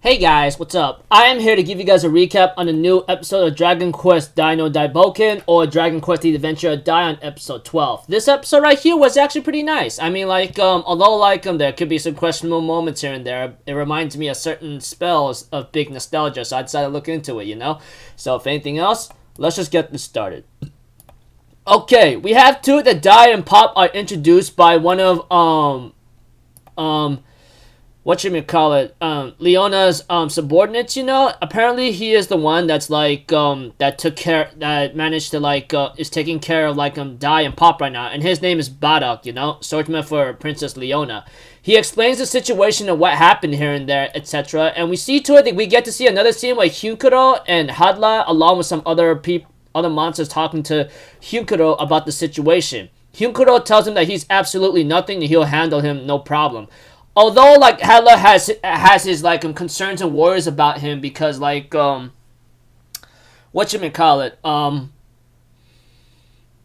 Hey guys, what's up? I am here to give you guys a recap on a new episode of Dragon Quest Dai no Daai Bokken, or Dragon Quest The Adventure of Dai on episode 12. This episode right here was actually pretty nice. I mean, although there could be some questionable moments here and there, it reminds me of certain spells of big nostalgia, so I decided to look into it, you know? So if anything else, let's just get this started. Okay, we have two that Dai and Pop are introduced by one of, Leona's subordinates, you know. Apparently he is the one that's that managed to is taking care of Dai and Pop right now, and his name is Badak, you know, shorthand for Princess Leona. He explains the situation and what happened here and there, etc. And we see to it that we get to see another scene where Hinkuro and Huckle, along with some other monsters, talking to Hinkuro about the situation. Hinkuro tells him that he's absolutely nothing and he'll handle him no problem. Although, Huckle has his, concerns and worries about him because,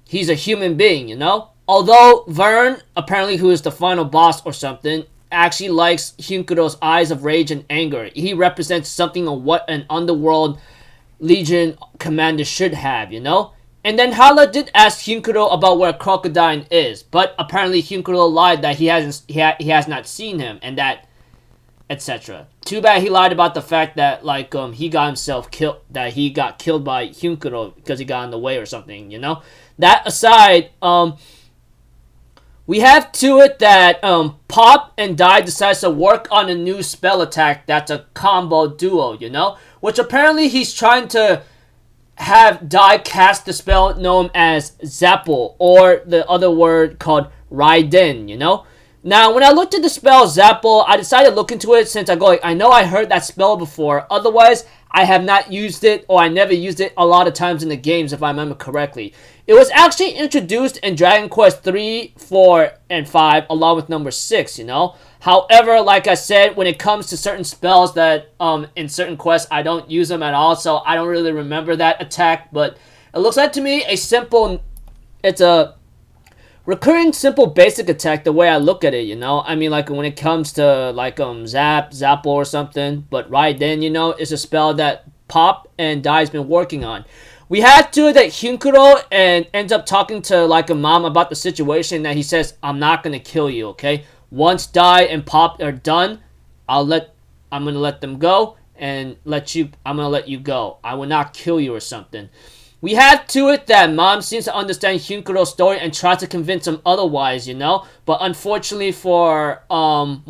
he's a human being, you know? Although Vern, apparently who is the final boss or something, actually likes Hunkuro's eyes of rage and anger. He represents something of what an underworld Legion commander should have, you know? And then Huckle did ask Hinkuro about where Crocodile is, but apparently Hinkuro lied that he has not seen him, and that, etc. Too bad he lied about the fact that he got himself killed, that he got killed by Hinkuro because he got in the way or something, you know. That aside, we have to it that Pop and Dai decides to work on a new spell attack that's a combo duo, you know, which apparently he's trying to have Dai cast the spell known as Zapple, or the other word called Raiden, you know? Now, when I looked at the spell Zapple, I decided to look into it since I know I heard that spell before. Otherwise, I have not used it, or I never used it a lot of times in the games, if I remember correctly. It was actually introduced in Dragon Quest 3, 4, and 5, along with number 6, you know? However, like I said, when it comes to certain spells that, in certain quests, I don't use them at all, so I don't really remember that attack, but it looks like to me it's a recurring, simple, basic attack the way I look at it, you know? I mean, when it comes to, Zapple or something, but Raiden, you know, is a spell that Pop and Dai's been working on. We had to that Hinkuro and ends up talking to, a mom about the situation, that he says, I'm not gonna kill you, okay? Once Dai and Pop are done, I'm gonna let them go and I'm gonna let you go. I will not kill you or something. We have to it that Mom seems to understand Hunkuro's story and tries to convince him otherwise, you know? But unfortunately for, Mom,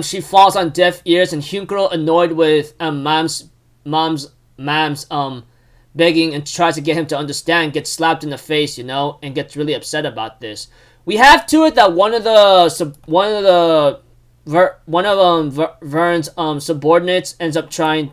she falls on deaf ears, and Hunkuro, annoyed with, Mom's begging and tries to get him to understand, gets slapped in the face, you know, and gets really upset about this. We have to it that one of Vern's subordinates ends up trying.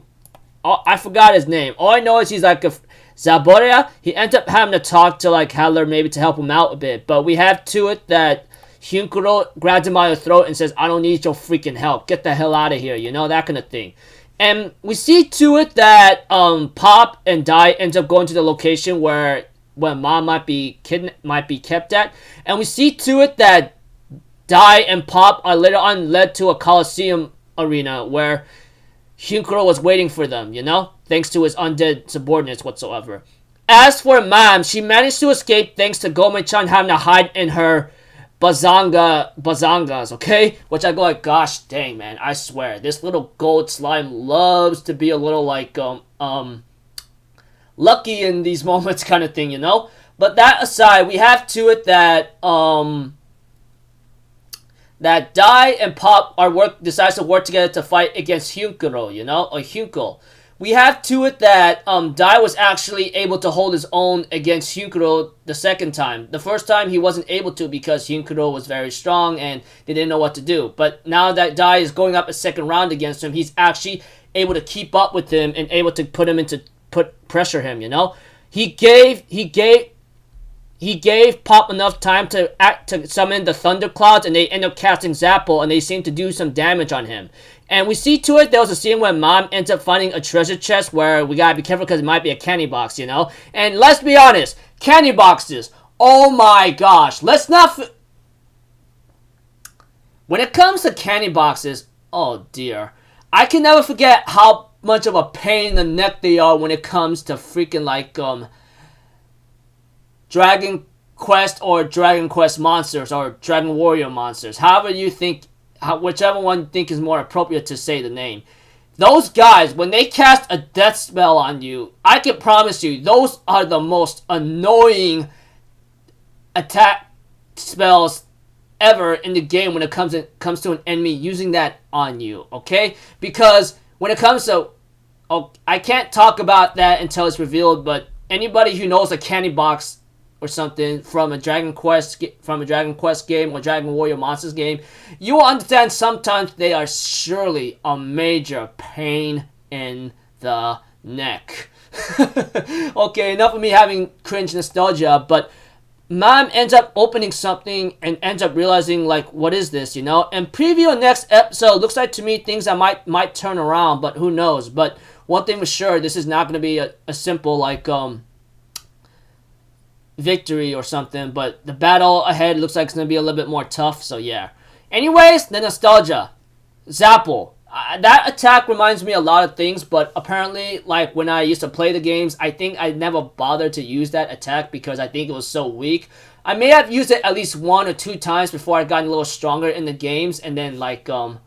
Oh, I forgot his name. All I know is he's like a Zaboria. He ends up having to talk to Huckle maybe to help him out a bit. But we have to it that Hunkuro grabs him by the throat and says, "I don't need your freaking help. Get the hell out of here." You know, that kind of thing. And we see to it that Pop and Dai ends up going to the location where Mom might be kept at, and we see to it that Dai and Pop are later on led to a Coliseum arena where Hunkuro was waiting for them, you know, thanks to his undead subordinates whatsoever. As for Mom, she managed to escape thanks to Gomei-chan having to hide in her bazangas, okay? Which I go gosh dang, man, I swear, this little gold slime loves to be a little lucky in these moments kind of thing, you know? But that aside, we have to it that that Dai and Pop decides to work together to fight against Hunkuro, you know, or Hunkle. We have to it that Dai was actually able to hold his own against Hunkuro the second time. The first time he wasn't able to because Hunkuro was very strong and they didn't know what to do. But now that Dai is going up a second round against him, he's actually able to keep up with him and able to pressure him, you know. He gave Pop enough time to summon the thunderclouds, and they end up casting Zapple, and they seem to do some damage on him. And we see to it there was a scene where Mom ends up finding a treasure chest where we gotta be careful because it might be a candy box, you know. And let's be honest, candy boxes, oh my gosh, let's not when it comes to candy boxes, Oh dear. I can never forget how much of a pain in the neck they are when it comes to freaking like Dragon Quest or Dragon Quest monsters or Dragon Warrior monsters. However you think, whichever one you think is more appropriate to say the name. Those guys, when they cast a death spell on you, I can promise you, those are the most annoying attack spells ever in the game when it comes to an enemy using that on you, okay? Because when it comes to, I can't talk about that until it's revealed, but anybody who knows a candy box or something from a Dragon Quest game or Dragon Warrior Monsters game, you will understand sometimes they are surely a major pain in the neck. Okay, enough of me having cringe nostalgia, but Mom ends up opening something and ends up realizing, like, what is this, you know? And preview next episode, looks like to me things that might turn around, but who knows? But one thing for sure, this is not going to be a simple, like, victory or something, but the battle ahead looks like it's going to be a little bit more tough, so yeah. Anyways, the nostalgia. Zapple. That attack reminds me a lot of things, but apparently, like, when I used to play the games, I think I never bothered to use that attack because I think it was so weak. I may have used it at least 1 or 2 times before I got a little stronger in the games, and then, like, I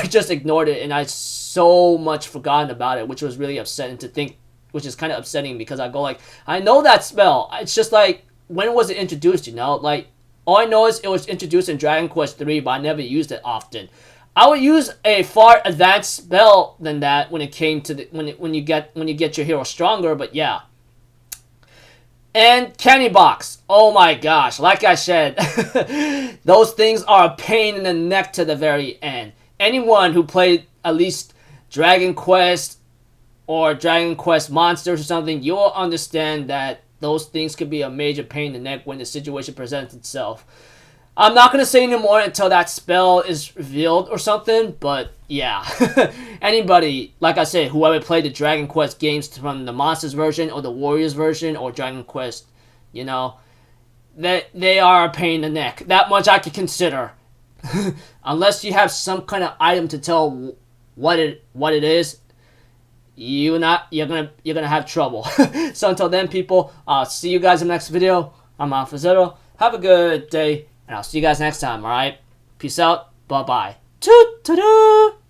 just ignored it, and I so much forgotten about it, which was really upsetting to think, which is kind of upsetting because I go, like, I know that spell. It's just, like, when was it introduced, you know? Like, all I know is it was introduced in Dragon Quest 3, but I never used it often. I would use a far advanced spell than that when it came to when you get your hero stronger, but yeah. And candy box. Oh my gosh, like I said, those things are a pain in the neck to the very end. Anyone who played at least Dragon Quest or Dragon Quest Monsters or something, you'll understand that those things could be a major pain in the neck when the situation presents itself. I'm not going to say anymore until that spell is revealed or something, but yeah. Anybody, like I said, whoever played the Dragon Quest games from the Monsters version or the Warriors version or Dragon Quest, you know, they are a pain in the neck. That much I can consider. Unless you have some kind of item to tell what it is, you're gonna have trouble. So until then, people, I'll see you guys in the next video. I'm Alpha Zero. Have a good day. And I'll see you guys next time, alright? Peace out. Bye-bye. Toot-toot-toot!